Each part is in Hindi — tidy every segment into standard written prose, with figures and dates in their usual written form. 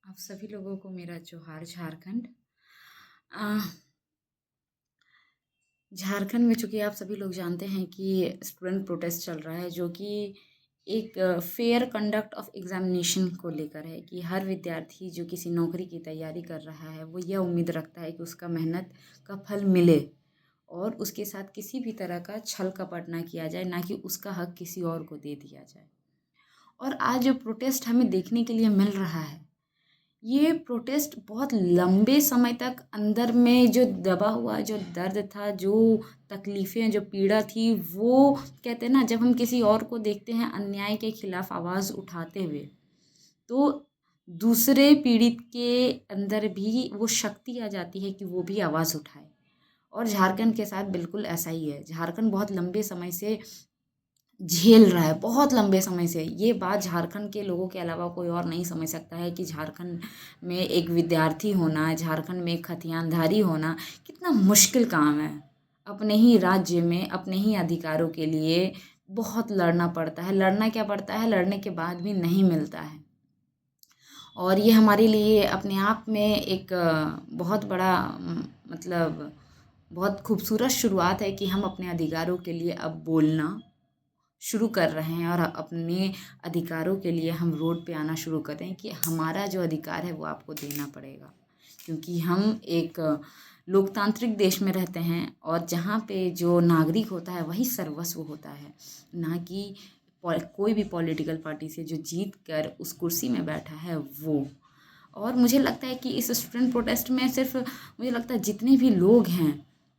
आप सभी लोगों को मेरा जोहार झारखंड। अ, झारखंड में चूँकि आप सभी लोग जानते हैं कि स्टूडेंट प्रोटेस्ट चल रहा है, जो कि एक फेयर कंडक्ट ऑफ एग्ज़ामिनेशन को लेकर है कि हर विद्यार्थी जो किसी नौकरी की तैयारी कर रहा है, वो यह उम्मीद रखता है कि उसका मेहनत का फल मिले और उसके साथ किसी भी तरह का छल-कपट ना किया जाए, ना कि उसका हक किसी और को दे दिया जाए। और आज जो प्रोटेस्ट हमें देखने के लिए मिल रहा है, ये प्रोटेस्ट बहुत लंबे समय तक अंदर में जो दबा हुआ जो दर्द था, जो तकलीफ़ें, जो पीड़ा थी, वो कहते हैं ना, जब हम किसी और को देखते हैं अन्याय के खिलाफ़ आवाज़ उठाते हुए, तो दूसरे पीड़ित के अंदर भी वो शक्ति आ जाती है कि वो भी आवाज़ उठाए। और झारखंड के साथ बिल्कुल ऐसा ही है। झारखंड बहुत लंबे समय से झेल रहा है, बहुत लंबे समय से। ये बात झारखंड के लोगों के अलावा कोई और नहीं समझ सकता है कि झारखंड में एक विद्यार्थी होना, झारखंड में एक खतियानधारी होना कितना मुश्किल काम है। अपने ही राज्य में, अपने ही अधिकारों के लिए बहुत लड़ना पड़ता है। लड़ना क्या पड़ता है, लड़ने के बाद भी नहीं मिलता है। और ये हमारे लिए अपने आप में एक बहुत बड़ा मतलब बहुत खूबसूरत शुरुआत है कि हम अपने अधिकारों के लिए अब बोलना शुरू कर रहे हैं और अपने अधिकारों के लिए हम रोड पे आना शुरू कर रहे हैं कि हमारा जो अधिकार है वो आपको देना पड़ेगा। क्योंकि हम एक लोकतांत्रिक देश में रहते हैं और जहाँ पे जो नागरिक होता है वही सर्वस्व होता है, ना कि कोई भी पॉलिटिकल पार्टी से जो जीत कर उस कुर्सी में बैठा है वो। और मुझे लगता है कि इस स्टूडेंट प्रोटेस्ट में सिर्फ मुझे लगता है जितने भी लोग हैं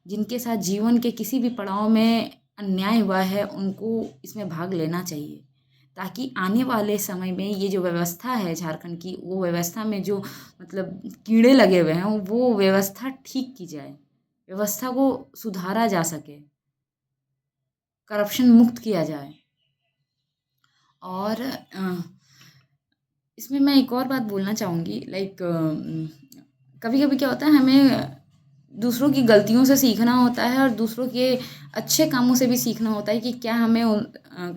जिनके साथ जीवन के किसी भी पड़ाव में अन्याय हुआ है उनको इसमें भाग लेना चाहिए, ताकि आने वाले समय में ये जो व्यवस्था है झारखंड की, वो व्यवस्था में जो मतलब कीड़े लगे हुए हैं वो व्यवस्था ठीक की जाए, व्यवस्था को सुधारा जा सके, करप्शन मुक्त किया जाए। और इसमें मैं एक और बात बोलना चाहूँगी, लाइक कभी-कभी क्या होता है, हमें दूसरों की गलतियों से सीखना होता है और दूसरों के अच्छे कामों से भी सीखना होता है कि क्या हमें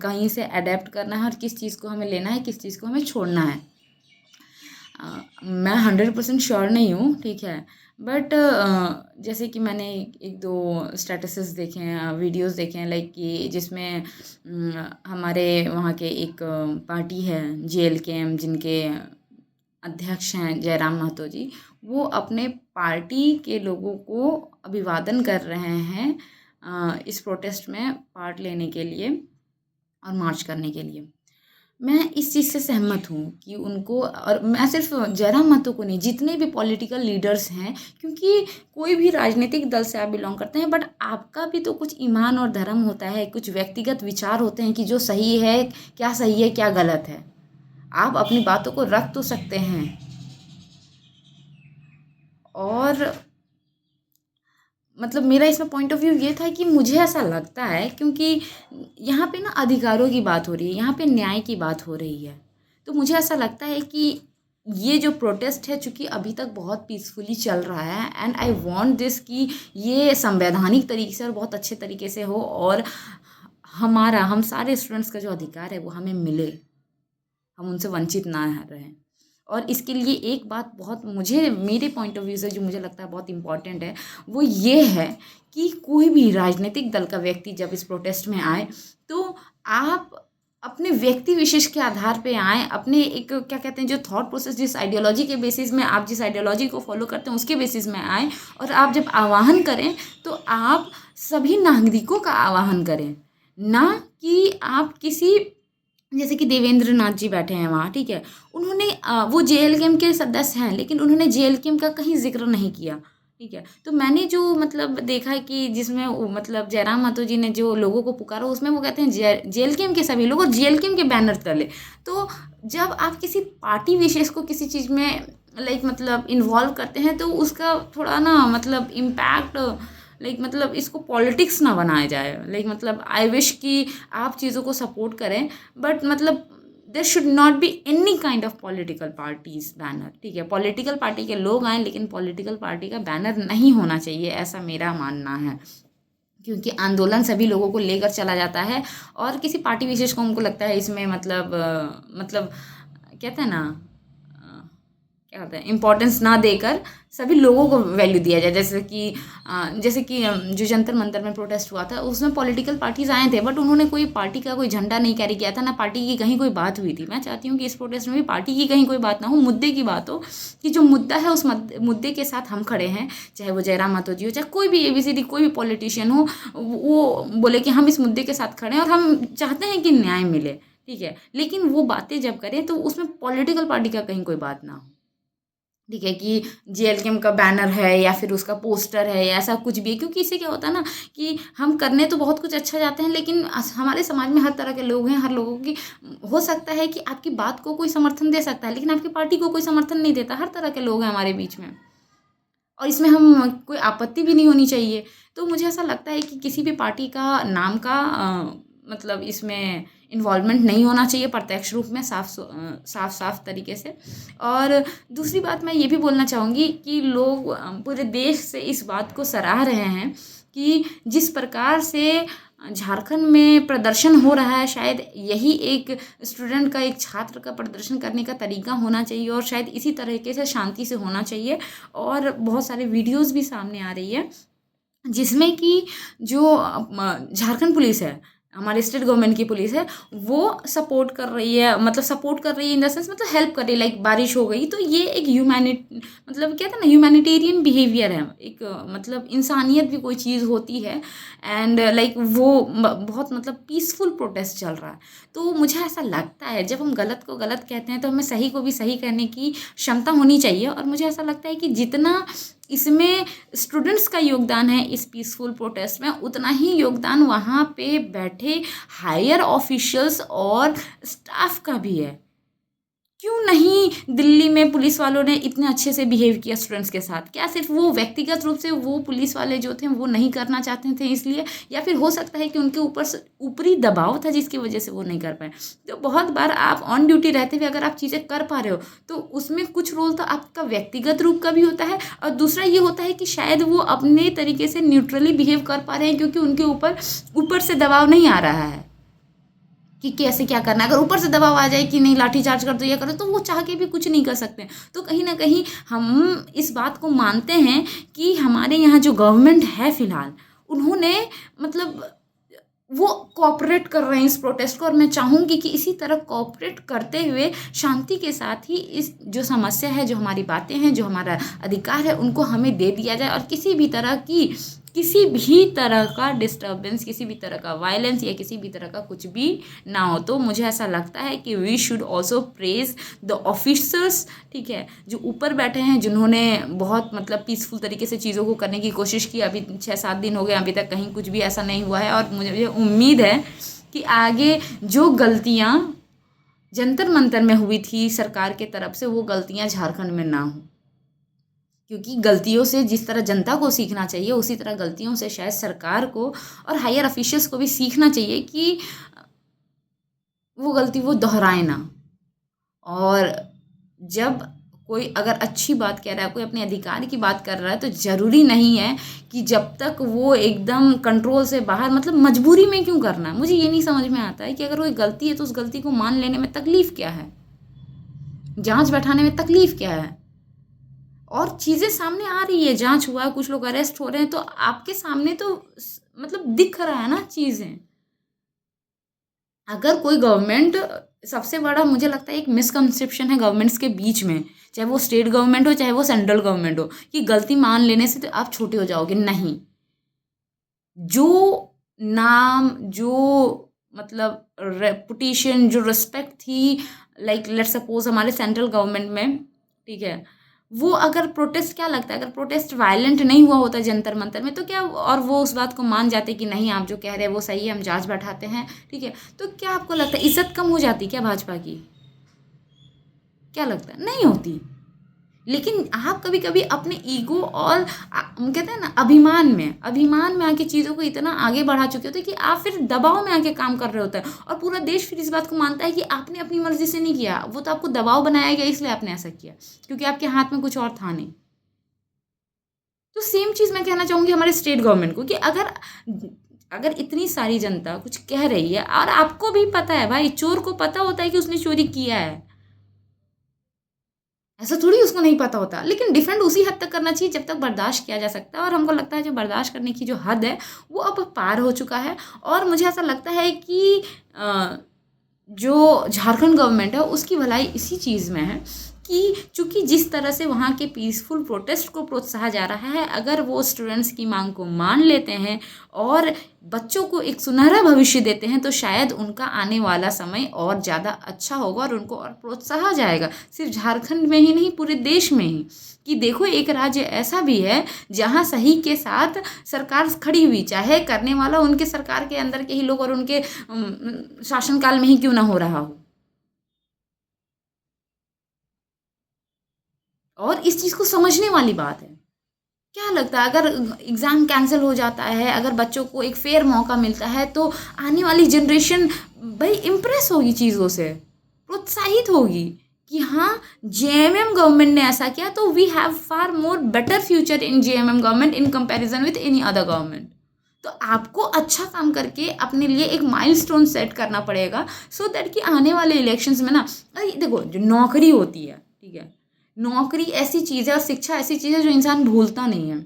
कहीं से अडैप्ट करना है और किस चीज़ को हमें लेना है, किस चीज़ को हमें छोड़ना है। मैं 100% श्योर नहीं हूँ, ठीक है। बट जैसे कि मैंने 1-2 स्टेटसेस देखे हैं, वीडियोज़ देखे हैं, लाइक कि जिसमें हमारे वहाँ के एक पार्टी है जेएलकेएम, जिनके अध्यक्ष हैं जयराम महतो जी, वो अपने पार्टी के लोगों को अभिवादन कर रहे हैं इस प्रोटेस्ट में पार्ट लेने के लिए और मार्च करने के लिए। मैं इस चीज़ से सहमत हूँ कि उनको, और मैं सिर्फ जयराम महतो को नहीं, जितने भी पॉलिटिकल लीडर्स हैं, क्योंकि कोई भी राजनीतिक दल से आप बिलोंग करते हैं, बट आपका भी तो कुछ ईमान और धर्म होता है, कुछ व्यक्तिगत विचार होते हैं कि जो सही है, क्या गलत है। आप अपनी बातों को रख तो सकते हैं। और मतलब मेरा इसमें पॉइंट ऑफ व्यू ये था कि मुझे ऐसा लगता है, क्योंकि यहाँ पे ना अधिकारों की बात हो रही है, यहाँ पे न्याय की बात हो रही है, तो मुझे ऐसा लगता है कि ये जो प्रोटेस्ट है, चूँकि अभी तक बहुत पीसफुली चल रहा है, एंड आई वांट दिस कि ये संवैधानिक तरीके से और बहुत अच्छे तरीके से हो, और हम सारे स्टूडेंट्स का जो अधिकार है वो हमें मिले, हम उनसे वंचित ना रहें। और इसके लिए एक बात बहुत मुझे मेरे पॉइंट ऑफ व्यू से जो मुझे लगता है बहुत इम्पॉर्टेंट है, वो ये है कि कोई भी राजनीतिक दल का व्यक्ति जब इस प्रोटेस्ट में आए, तो आप अपने व्यक्ति विशेष के आधार पे आएँ, अपने एक क्या कहते हैं, जो थॉट प्रोसेस, जिस आइडियोलॉजी के बेसिस में आप जिस आइडियोलॉजी को फॉलो करते हैं उसके बेसिस में आएँ, और आप जब आह्वान करें तो आप सभी नागरिकों का आह्वान करें, ना कि आप किसी, जैसे कि देवेंद्र नाथ जी बैठे हैं वहाँ, ठीक है। उन्होंने वो जेएलकेएम के सदस्य हैं, लेकिन उन्होंने जेएलकेएम का कहीं ज़िक्र नहीं किया, ठीक है। तो मैंने जो मतलब देखा है कि जिसमें वो मतलब जयराम मातो जी ने जो लोगों को पुकारा, उसमें वो कहते हैं जेएलकेएम के सभी लोग और जेएलकेएम के बैनर तले। तो जब आप किसी पार्टी विशेष को किसी चीज़ में लाइक मतलब इन्वॉल्व करते हैं, तो उसका थोड़ा ना मतलब इम्पैक्ट, लाइक मतलब इसको पॉलिटिक्स ना बनाया जाए। लाइक मतलब आई विश कि आप चीज़ों को सपोर्ट करें, बट मतलब there should not be any kind of political parties banner, ठीक है। पॉलिटिकल पार्टी के लोग आएँ, लेकिन पॉलिटिकल पार्टी का बैनर नहीं होना चाहिए, ऐसा मेरा मानना है। क्योंकि आंदोलन सभी लोगों को लेकर चला जाता है, और किसी पार्टी विशेष को हमको लगता है इसमें मतलब कहते हैं ना, क्या होता है, इम्पोर्टेंस ना देकर सभी लोगों को वैल्यू दिया जाए। जैसे कि जो जंतर मंतर में प्रोटेस्ट हुआ था, उसमें पॉलिटिकल पार्टीज आए थे, बट उन्होंने कोई पार्टी का कोई झंडा नहीं कैरी किया था, ना पार्टी की कहीं कोई बात हुई थी। मैं चाहती हूँ कि इस प्रोटेस्ट में भी पार्टी की कहीं कोई बात ना हो, मुद्दे की बात हो, कि जो मुद्दा है उस मुद्दे के साथ हम खड़े हैं। चाहे वो जयराम मातो जी हो, चाहे कोई भी एबीसीडी कोई भी पॉलिटिशियन हो, वो बोले कि हम इस मुद्दे के साथ खड़े हैं और हम चाहते हैं कि न्याय मिले, ठीक है। लेकिन वो बातें जब करें तो उसमें पॉलिटिकल पार्टी का कहीं कोई बात ना हो, ठीक है, कि जेएलकेएम का बैनर है या फिर उसका पोस्टर है या ऐसा कुछ भी है। क्योंकि इससे क्या होता है ना, कि हम करने तो बहुत कुछ अच्छा जाते हैं, लेकिन हमारे समाज में हर तरह के लोग हैं। हर लोगों की हो सकता है कि आपकी बात को कोई समर्थन दे सकता है, लेकिन आपकी पार्टी को कोई समर्थन नहीं देता। हर तरह के लोग हैं हमारे बीच में, और इसमें हम कोई आपत्ति भी नहीं होनी चाहिए। तो मुझे ऐसा लगता है कि किसी भी पार्टी का नाम का मतलब इसमें इन्वॉल्वमेंट नहीं होना चाहिए प्रत्यक्ष रूप में, साफ तरीके से। और दूसरी बात मैं ये भी बोलना चाहूँगी कि लोग पूरे देश से इस बात को सराह रहे हैं कि जिस प्रकार से झारखंड में प्रदर्शन हो रहा है, शायद यही एक स्टूडेंट का, एक छात्र का प्रदर्शन करने का तरीका होना चाहिए, और शायद इसी तरीके से शांति से होना चाहिए। और बहुत सारे वीडियोज़ भी सामने आ रही है जिसमें कि जो झारखंड पुलिस है, हमारे स्टेट गवर्नमेंट की पुलिस है, वो सपोर्ट कर रही है, मतलब सपोर्ट कर रही है इन द सेंस, मतलब हेल्प कर रही है। लाइक बारिश हो गई तो ये एक मतलब क्या था ना, ह्यूमैनिटेरियन बिहेवियर है, एक मतलब इंसानियत भी कोई चीज़ होती है। एंड लाइक वो बहुत मतलब पीसफुल प्रोटेस्ट चल रहा है। तो मुझे ऐसा लगता है जब हम गलत को गलत कहते हैं तो हमें सही को भी सही कहने की क्षमता होनी चाहिए। और मुझे ऐसा लगता है कि जितना इसमें स्टूडेंट्स का योगदान है इस पीसफुल प्रोटेस्ट में, उतना ही योगदान वहाँ पे बैठे हायर ऑफिशियल्स और स्टाफ का भी है। क्यों नहीं दिल्ली में पुलिस वालों ने इतने अच्छे से बिहेव किया स्टूडेंट्स के साथ? क्या सिर्फ वो व्यक्तिगत रूप से वो पुलिस वाले जो थे वो नहीं करना चाहते थे इसलिए, या फिर हो सकता है कि उनके ऊपर ऊपरी दबाव था जिसकी वजह से वो नहीं कर पाए? तो बहुत बार आप ऑन ड्यूटी रहते हुए अगर आप चीज़ें कर पा रहे हो तो उसमें कुछ रोल तो आपका व्यक्तिगत रूप का भी होता है, और दूसरा ये होता है कि शायद वो अपने तरीके से न्यूट्रली बिहेव कर पा रहे हैं क्योंकि उनके ऊपर से दबाव नहीं आ रहा है कि कैसे क्या करना है। अगर ऊपर से दबाव आ जाए कि नहीं लाठी चार्ज कर दो, ये करो, तो वो चाह के भी कुछ नहीं कर सकते। तो कहीं ना कहीं हम इस बात को मानते हैं कि हमारे यहाँ जो गवर्नमेंट है फिलहाल, उन्होंने मतलब वो कोऑपरेट कर रहे हैं इस प्रोटेस्ट को। और मैं चाहूँगी कि इसी तरह कोऑपरेट करते हुए शांति के साथ ही इस जो समस्या है, जो हमारी बातें हैं, जो हमारा अधिकार है, उनको हमें दे दिया जाए। और किसी भी तरह का डिस्टर्बेंस, किसी भी तरह का वायलेंस या किसी भी तरह का कुछ भी ना हो। तो मुझे ऐसा लगता है कि we should also praise the officers, ठीक है, जो ऊपर बैठे हैं, जिन्होंने बहुत मतलब पीसफुल तरीके से चीज़ों को करने की कोशिश की। अभी 6-7 दिन हो गए, अभी तक कहीं कुछ भी ऐसा नहीं हुआ है। और मुझे उम्मीद है कि आगे जो गलतियाँ जंतर मंतर में हुई थी सरकार के तरफ से, वो गलतियाँ झारखंड में ना हो। क्योंकि गलतियों से जिस तरह जनता को सीखना चाहिए, उसी तरह गलतियों से शायद सरकार को और हायर ऑफिशियल्स को भी सीखना चाहिए कि वो गलती वो दोहराए ना। और जब कोई अगर अच्छी बात कह रहा है, कोई अपने अधिकार की बात कर रहा है, तो ज़रूरी नहीं है कि जब तक वो एकदम कंट्रोल से बाहर, मतलब मजबूरी में क्यों करना है। मुझे ये नहीं समझ में आता है कि अगर कोई गलती है तो उस गलती को मान लेने में तकलीफ़ क्या है, जांच बैठाने में तकलीफ़ क्या है। और चीज़ें सामने आ रही है, जांच हुआ है, कुछ लोग अरेस्ट हो रहे हैं, तो आपके सामने तो मतलब दिख रहा है ना चीज़ें। अगर कोई गवर्नमेंट, सबसे बड़ा मुझे लगता है एक मिसकंसेप्शन है गवर्नमेंट्स के बीच में, चाहे वो स्टेट गवर्नमेंट हो चाहे वो सेंट्रल गवर्नमेंट हो, कि गलती मान लेने से तो आप छोटे हो जाओगे। नहीं, जो नाम, जो मतलब रेपुटेशन, जो रिस्पेक्ट थी, लाइक लेट्स सपोज हमारे सेंट्रल गवर्नमेंट में, ठीक है, वो अगर प्रोटेस्ट, क्या लगता है अगर प्रोटेस्ट वायलेंट नहीं हुआ होता जंतर मंतर में, तो क्या, और वो उस बात को मान जाते कि नहीं आप जो कह रहे हैं वो सही है, हम जांच बैठाते हैं, ठीक है, तो क्या आपको लगता है इज्जत कम हो जाती क्या भाजपा की? क्या लगता है? नहीं होती। लेकिन आप कभी कभी अपने ईगो और हम कहते हैं ना अभिमान में आके चीज़ों को इतना आगे बढ़ा चुके होते हैं कि आप फिर दबाव में आके काम कर रहे होते हैं, और पूरा देश फिर इस बात को मानता है कि आपने अपनी मर्जी से नहीं किया, वो तो आपको दबाव बनाया गया इसलिए आपने ऐसा किया, क्योंकि आपके हाथ में कुछ और था नहीं। तो सेम चीज़ मैं कहना चाहूँगी हमारे स्टेट गवर्नमेंट को कि अगर इतनी सारी जनता कुछ कह रही है, और आपको भी पता है भाई, चोर को पता होता है कि उसने चोरी किया है, ऐसा थोड़ी उसको नहीं पता होता, लेकिन डिफेंड उसी हद तक करना चाहिए जब तक बर्दाश्त किया जा सकता है। और हमको लगता है जो बर्दाश्त करने की जो हद है वो अब पार हो चुका है। और मुझे ऐसा लगता है कि जो झारखंड गवर्नमेंट है उसकी भलाई इसी चीज़ में है कि चूंकि जिस तरह से वहाँ के पीसफुल प्रोटेस्ट को प्रोत्साहा जा रहा है, अगर वो स्टूडेंट्स की मांग को मान लेते हैं और बच्चों को एक सुनहरा भविष्य देते हैं तो शायद उनका आने वाला समय और ज़्यादा अच्छा होगा और उनको और प्रोत्साहा जाएगा। सिर्फ झारखंड में ही नहीं, पूरे देश में ही। कि देखो एक राज्य ऐसा भी है जहाँ सही के साथ सरकार खड़ी हुई, चाहे करने वाला उनके सरकार के अंदर के ही लोग और उनके शासनकाल में ही क्यों ना हो रहा हो। और इस चीज़ को समझने वाली बात है। क्या लगता है अगर एग्ज़ाम कैंसिल हो जाता है, अगर बच्चों को एक फेयर मौका मिलता है तो आने वाली जनरेशन भाई इम्प्रेस होगी चीज़ों से, प्रोत्साहित होगी कि हाँ जेएमएम गवर्नमेंट ने ऐसा किया तो we have far more better future in JMM government in comparison with any other government. तो आपको अच्छा काम करके अपने लिए एक माइलस्टोन सेट करना पड़ेगा सो दैट कि आने वाले इलेक्शंस में ना, अरे देखो जो नौकरी होती है, ठीक है, नौकरी ऐसी चीज़ है और शिक्षा ऐसी चीज़ है जो इंसान भूलता नहीं है।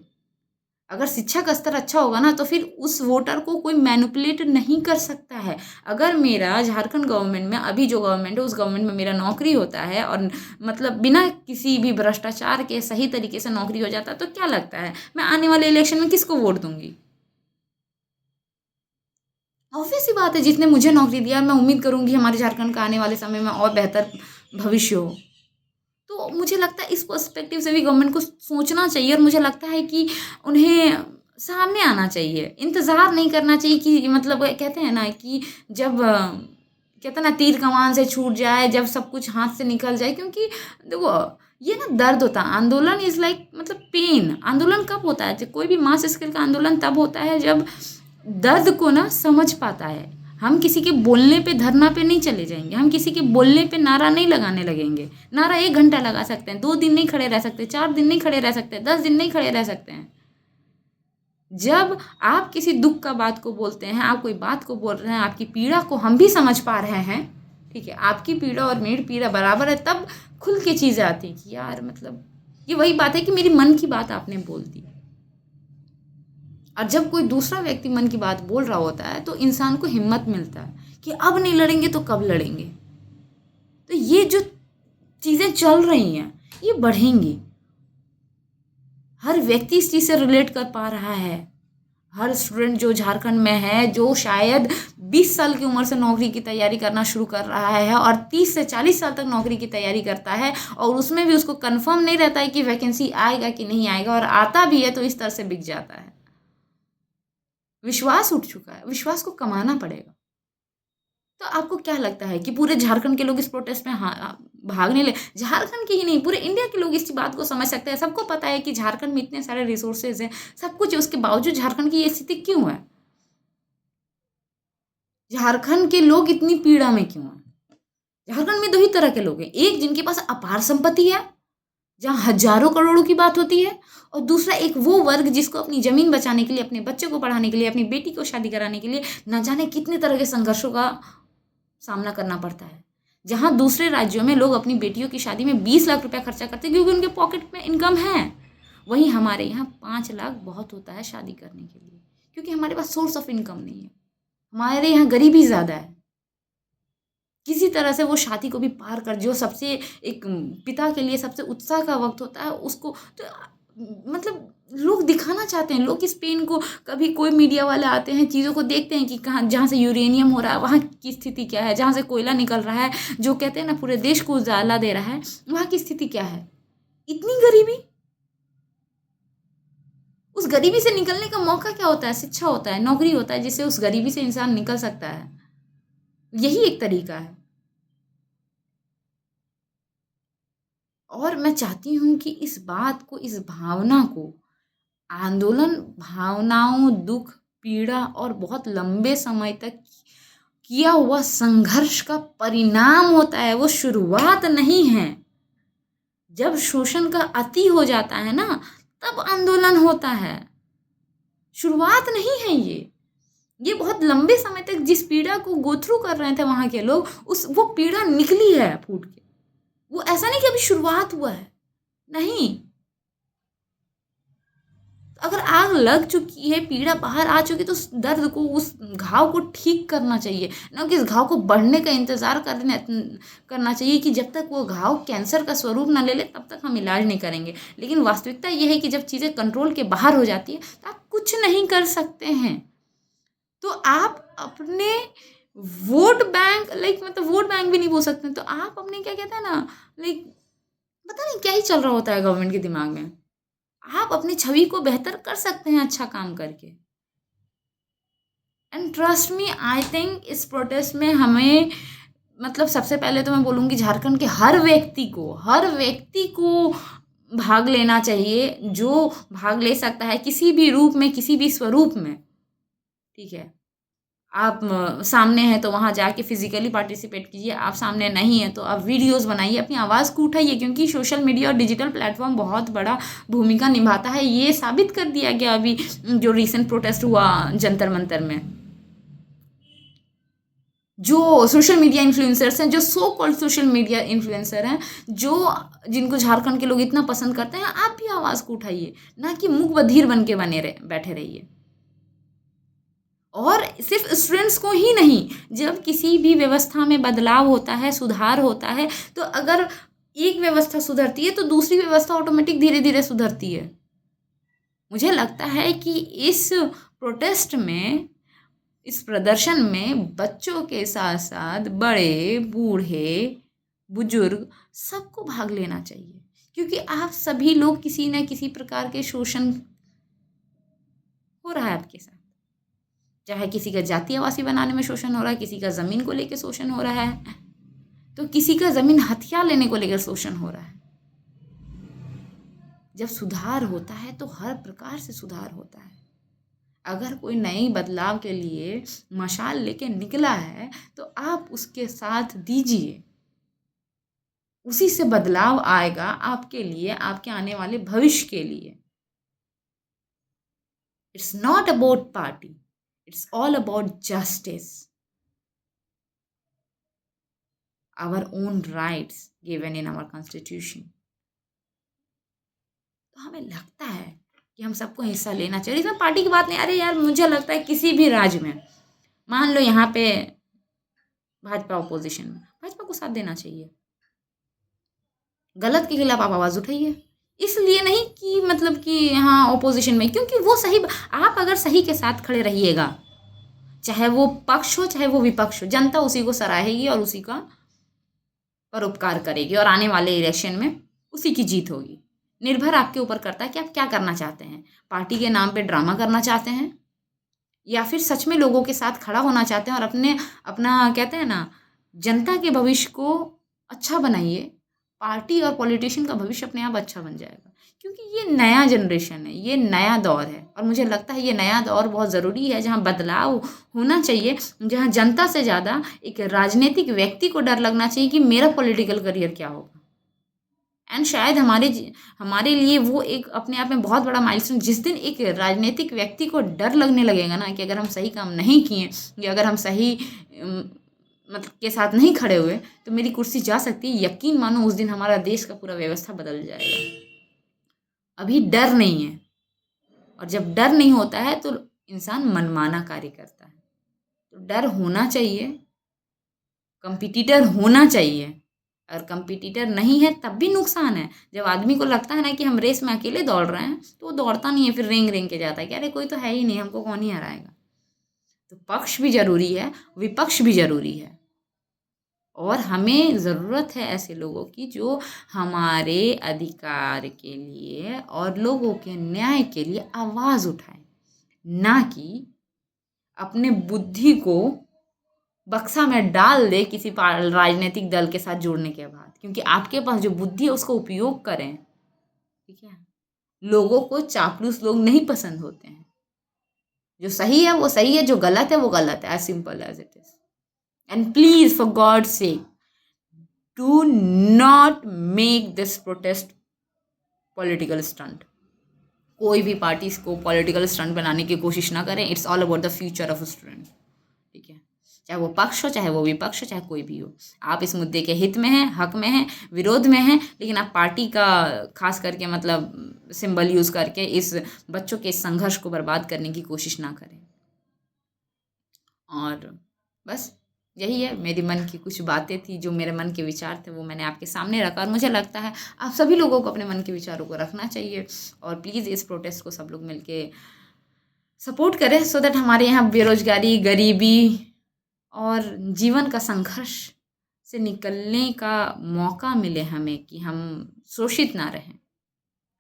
अगर शिक्षा का स्तर अच्छा होगा ना तो फिर उस वोटर को कोई मैनिपुलेट नहीं कर सकता है। अगर मेरा झारखंड गवर्नमेंट में, अभी जो गवर्नमेंट है उस गवर्नमेंट में मेरा नौकरी होता है और मतलब बिना किसी भी भ्रष्टाचार के सही तरीके से नौकरी हो जाता है, तो क्या लगता है मैं आने वाले इलेक्शन में किसको वोट दूंगी? ऑब्वियस सी बात है, जिसने मुझे नौकरी दिया मैं उम्मीद करूंगी हमारे झारखंड का आने वाले समय में और बेहतर भविष्य हो। तो मुझे लगता है इस पर्सपेक्टिव से भी गवर्नमेंट को सोचना चाहिए और मुझे लगता है कि उन्हें सामने आना चाहिए, इंतज़ार नहीं करना चाहिए कि मतलब कहते हैं ना कि जब कहते हैं ना तीर कमान से छूट जाए, जब सब कुछ हाथ से निकल जाए। क्योंकि देखो ये ना दर्द होता है, आंदोलन इज़ लाइक मतलब पेन। आंदोलन कब होता है? जब कोई भी मास स्केल का आंदोलन तब होता है जब दर्द को ना समझ पाता है। हम किसी के बोलने पे धरना पे नहीं चले जाएंगे, हम किसी के बोलने पे नारा नहीं लगाने लगेंगे। नारा 1 घंटा लगा सकते हैं, 2 दिन नहीं खड़े रह सकते, 4 दिन नहीं खड़े रह सकते, 10 दिन नहीं खड़े रह सकते हैं। जब आप किसी दुख का बात को बोलते हैं, आप कोई बात को बोल रहे हैं, आपकी पीड़ा को हम भी समझ पा रहे हैं, ठीक है, आपकी पीड़ा और मेरी पीड़ा बराबर है, तब खुल के चीज़ें आती कि यार मतलब ये वही बात है कि मेरी मन की बात आपने बोल दी। और जब कोई दूसरा व्यक्ति मन की बात बोल रहा होता है तो इंसान को हिम्मत मिलता है कि अब नहीं लड़ेंगे तो कब लड़ेंगे। तो ये जो चीज़ें चल रही हैं ये बढ़ेंगी। हर व्यक्ति इस चीज़ से रिलेट कर पा रहा है। हर स्टूडेंट जो झारखंड में है, जो शायद 20 साल की उम्र से नौकरी की तैयारी करना शुरू कर रहा है और 30 से 40 साल तक नौकरी की तैयारी करता है और उसमें भी उसको कंफर्म नहीं रहता है कि वैकेंसी आएगा कि नहीं आएगा, और आता भी है तो इस तरह से बिक जाता है। विश्वास उठ चुका है, विश्वास को कमाना पड़ेगा। तो आपको क्या लगता है कि पूरे झारखंड के लोग इस प्रोटेस्ट में भाग नहीं ले? झारखंड के ही नहीं, पूरे इंडिया के लोग इस बात को समझ सकते हैं। सबको पता है कि झारखंड में इतने सारे रिसोर्सेज हैं, सब कुछ है, उसके बावजूद झारखंड की ये स्थिति क्यों है? झारखंड के लोग इतनी पीड़ा में क्यों हैं? झारखंड में दो ही तरह के लोग हैं, एक जिनके पास अपार संपत्ति है जहाँ हजारों करोड़ों की बात होती है, और दूसरा एक वो वर्ग जिसको अपनी जमीन बचाने के लिए, अपने बच्चे को पढ़ाने के लिए, अपनी बेटी को शादी कराने के लिए न जाने कितने तरह के संघर्षों का सामना करना पड़ता है। जहाँ दूसरे राज्यों में लोग अपनी बेटियों की शादी में 20 लाख रुपया खर्चा करते हैं क्योंकि उनके पॉकेट में इनकम है, वहीं हमारे यहाँ 5 लाख बहुत होता है शादी करने के लिए, क्योंकि हमारे पास सोर्स ऑफ इनकम नहीं है। हमारे यहाँ गरीबी ज़्यादा है। किसी तरह से वो शादी को भी पार कर, जो सबसे एक पिता के लिए सबसे उत्साह का वक्त होता है उसको तो मतलब लोग दिखाना चाहते हैं। लोग इस पेन को, कभी कोई मीडिया वाले आते हैं, चीज़ों को देखते हैं कि कहाँ जहाँ से यूरेनियम हो रहा है वहाँ की स्थिति क्या है, जहाँ से कोयला निकल रहा है जो कहते हैं ना पूरे देश को उजाला दे रहा है, वहाँ की स्थिति क्या है। इतनी गरीबी, उस गरीबी से निकलने का मौका क्या होता है? शिक्षा होता है, नौकरी होता है, जिससे उस गरीबी से इंसान निकल सकता है। यही एक तरीका है। और मैं चाहती हूँ कि इस बात को, इस भावना को, आंदोलन भावनाओं, दुख, पीड़ा और बहुत लंबे समय तक किया हुआ संघर्ष का परिणाम होता है, वो शुरुआत नहीं है। जब शोषण का अति हो जाता है ना, तब आंदोलन होता है, शुरुआत नहीं है ये बहुत लंबे समय तक जिस पीड़ा को गो थ्रू कर रहे थे वहां के लोग, वो पीड़ा निकली है फूट के। वो ऐसा नहीं कि अभी शुरुआत हुआ है, नहीं। अगर आग लग चुकी है, पीड़ा बाहर आ चुकी है, तो उस दर्द को, उस घाव को ठीक करना चाहिए, ना कि इस घाव को बढ़ने का इंतज़ार करना चाहिए कि जब तक वो घाव कैंसर का स्वरूप ना ले ले तब तक हम इलाज नहीं करेंगे। लेकिन वास्तविकता ये है कि जब चीज़ें कंट्रोल के बाहर हो जाती है तो आप कुछ नहीं कर सकते हैं। तो आप अपने वोट बैंक, लाइक मतलब वोट बैंक भी नहीं बोल सकते, तो आप अपने क्या कहते हैं ना, लाइक पता नहीं क्या ही चल रहा होता है गवर्नमेंट के दिमाग में। आप अपनी छवि को बेहतर कर सकते हैं अच्छा काम करके। And trust me, I think इस प्रोटेस्ट में हमें, मतलब सबसे पहले तो मैं बोलूँगी झारखंड के हर व्यक्ति को भाग लेना चाहिए, जो भाग ले सकता है किसी भी रूप में, किसी भी स्वरूप में, ठीक है। आप सामने हैं तो वहाँ जाके फिजिकली पार्टिसिपेट कीजिए, आप सामने नहीं हैं तो आप वीडियोस बनाइए, अपनी आवाज़ को उठाइए, क्योंकि सोशल मीडिया और डिजिटल प्लेटफॉर्म बहुत बड़ा भूमिका निभाता है। ये साबित कर दिया गया अभी जो रिसेंट प्रोटेस्ट हुआ जंतर मंतर में। जो सोशल मीडिया इन्फ्लुएंसर्स हैं, जो so called social media influencer हैं, जो जिनको झारखंड के लोग इतना पसंद करते हैं, आप भी आवाज़ को उठाइए, ना कि मूक बधिर बन के बैठे रहिए। और सिर्फ स्टूडेंट्स को ही नहीं, जब किसी भी व्यवस्था में बदलाव होता है, सुधार होता है, तो अगर एक व्यवस्था सुधरती है तो दूसरी व्यवस्था ऑटोमेटिक धीरे धीरे सुधरती है। मुझे लगता है कि इस प्रोटेस्ट में, इस प्रदर्शन में बच्चों के साथ साथ बड़े, बूढ़े, बुजुर्ग सबको भाग लेना चाहिए, क्योंकि आप सभी लोग किसी न किसी प्रकार के शोषण हो रहा है आपके साथ। चाहे किसी का जाति आवासी बनाने में शोषण हो रहा है, किसी का ज़मीन को लेकर शोषण हो रहा है, तो किसी का ज़मीन हथिया लेने को लेकर शोषण हो रहा है। जब सुधार होता है तो हर प्रकार से सुधार होता है। अगर कोई नई बदलाव के लिए मशाल लेके निकला है तो आप उसके साथ दीजिए, उसी से बदलाव आएगा आपके लिए, आपके आने वाले भविष्य के लिए। It's not about party, it's all about justice, our own rights given in our constitution। तो हमें लगता है कि हम सबको हिस्सा लेना चाहिए। इसमें पार्टी की बात नहीं, अरे यार मुझे लगता है किसी भी राज्य में, मान लो यहाँ पे भाजपा अपोजिशन में, भाजपा को साथ देना चाहिए। गलत के खिलाफ आप आवाज़ उठाइए, इसलिए नहीं कि मतलब कि हाँ अपोजिशन में, क्योंकि वो सही, आप अगर सही के साथ खड़े रहिएगा, चाहे वो पक्ष हो चाहे वो विपक्ष हो, जनता उसी को सराहेगी और उसी का परोपकार करेगी और आने वाले इलेक्शन में उसी की जीत होगी। निर्भर आपके ऊपर करता है कि आप क्या करना चाहते हैं। पार्टी के नाम पे ड्रामा करना चाहते हैं या फिर सच में लोगों के साथ खड़ा होना चाहते हैं और अपना कहते हैं ना, जनता के भविष्य को अच्छा बनाइए। पार्टी और पॉलिटिशियन का भविष्य अपने आप अच्छा बन जाएगा, क्योंकि ये नया जनरेशन है, ये नया दौर है और मुझे लगता है ये नया दौर बहुत ज़रूरी है, जहाँ बदलाव होना चाहिए, जहाँ जनता से ज़्यादा एक राजनीतिक व्यक्ति को डर लगना चाहिए कि मेरा पॉलिटिकल करियर क्या होगा। एंड शायद हमारे लिए वो एक अपने आप में बहुत बड़ा माइलस्टोन, जिस दिन एक राजनीतिक व्यक्ति को डर लगने लगेगा ना कि अगर हम सही काम नहीं किए या अगर हम सही मतलब के साथ नहीं खड़े हुए तो मेरी कुर्सी जा सकती है, यकीन मानो उस दिन हमारा देश का पूरा व्यवस्था बदल जाएगा। अभी डर नहीं है, और जब डर नहीं होता है तो इंसान मनमाना कार्य करता है। तो डर होना चाहिए, कंपटीटर होना चाहिए। अगर कंपटीटर नहीं है तब भी नुकसान है। जब आदमी को लगता है ना कि हम रेस में अकेले दौड़ रहे हैं तो वो दौड़ता नहीं है, फिर रेंग रेंग के जाता है कि अरे कोई तो है ही नहीं, हमको कौन ही हराएगा। तो पक्ष भी जरूरी है, विपक्ष भी जरूरी है, और हमें ज़रूरत है ऐसे लोगों की जो हमारे अधिकार के लिए और लोगों के न्याय के लिए आवाज़ उठाए, ना कि अपने बुद्धि को बक्सा में डाल दे किसी राजनीतिक दल के साथ जुड़ने के बाद, क्योंकि आपके पास जो बुद्धि है उसका उपयोग करें, ठीक है। लोगों को चापलूस लोग नहीं पसंद होते हैं। जो सही है वो सही है, जो गलत है वो गलत है, as simple as it is. And please for god sake do not make this protest political stunt. कोई भी पार्टी को पॉलिटिकल स्टंट बनाने की कोशिश ना करें। It's all about the future of student, ठीक है। चाहे वो पक्ष हो, चाहे वो विपक्ष हो, चाहे कोई भी हो। आप इस मुद्दे के हित में हैं, हक में हैं, विरोध में हैं, लेकिन आप पार्टी का खास करके मतलब सिंबल यूज़ करके इस बच्चों के संघर्ष को बर्बाद करने की कोशिश ना करें। और बस यही है, मेरी मन की कुछ बातें थी, जो मेरे मन के विचार थे वो मैंने आपके सामने रखा, और मुझे लगता है आप सभी लोगों को अपने मन के विचारों को रखना चाहिए, और प्लीज़ इस प्रोटेस्ट को सब लोग मिलके सपोर्ट करें, सो दैट हमारे यहाँ बेरोजगारी, गरीबी और जीवन का संघर्ष से निकलने का मौका मिले हमें, कि हम शोषित ना रहें।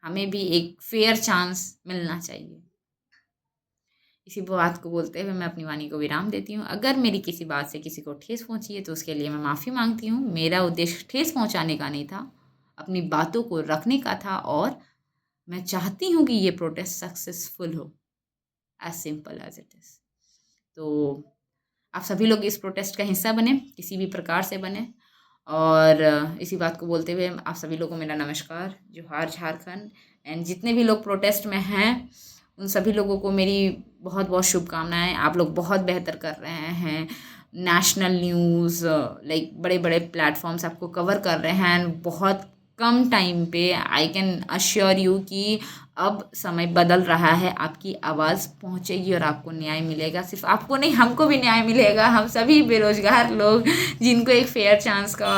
हमें भी एक फेयर चांस मिलना चाहिए। इसी बात को बोलते हुए मैं अपनी वाणी को विराम देती हूँ। अगर मेरी किसी बात से किसी को ठेस पहुँची है तो उसके लिए मैं माफ़ी माँगती हूँ। मेरा उद्देश्य ठेस पहुँचाने का नहीं था, अपनी बातों को रखने का था, और मैं चाहती हूँ कि ये प्रोटेस्ट सक्सेसफुल हो, as simple as it is. तो आप सभी लोग इस प्रोटेस्ट का हिस्सा बने, किसी भी प्रकार से बने, और इसी बात को बोलते हुए आप सभी लोगों को मेरा नमस्कार, जोहार झारखंड। एंड जितने भी लोग प्रोटेस्ट में हैं, उन सभी लोगों को मेरी बहुत बहुत शुभकामनाएं। आप लोग बहुत बेहतर कर रहे हैं। नेशनल न्यूज़ लाइक बड़े बड़े प्लेटफॉर्म्स आपको कवर कर रहे हैं बहुत कम टाइम पे। आई कैन अश्योर यू कि अब समय बदल रहा है, आपकी आवाज़ पहुंचेगी और आपको न्याय मिलेगा। सिर्फ आपको नहीं, हमको भी न्याय मिलेगा। हम सभी बेरोजगार लोग जिनको एक फेयर चांस का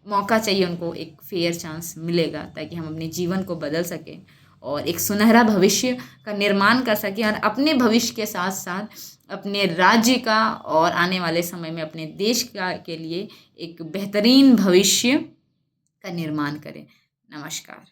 मौका चाहिए, उनको एक फेयर चांस मिलेगा, ताकि हम अपने जीवन को बदल सकें और एक सुनहरा भविष्य का निर्माण कर सकें, और अपने भविष्य के साथ साथ अपने राज्य का और आने वाले समय में अपने देश का के लिए एक बेहतरीन भविष्य का निर्माण करें। नमस्कार।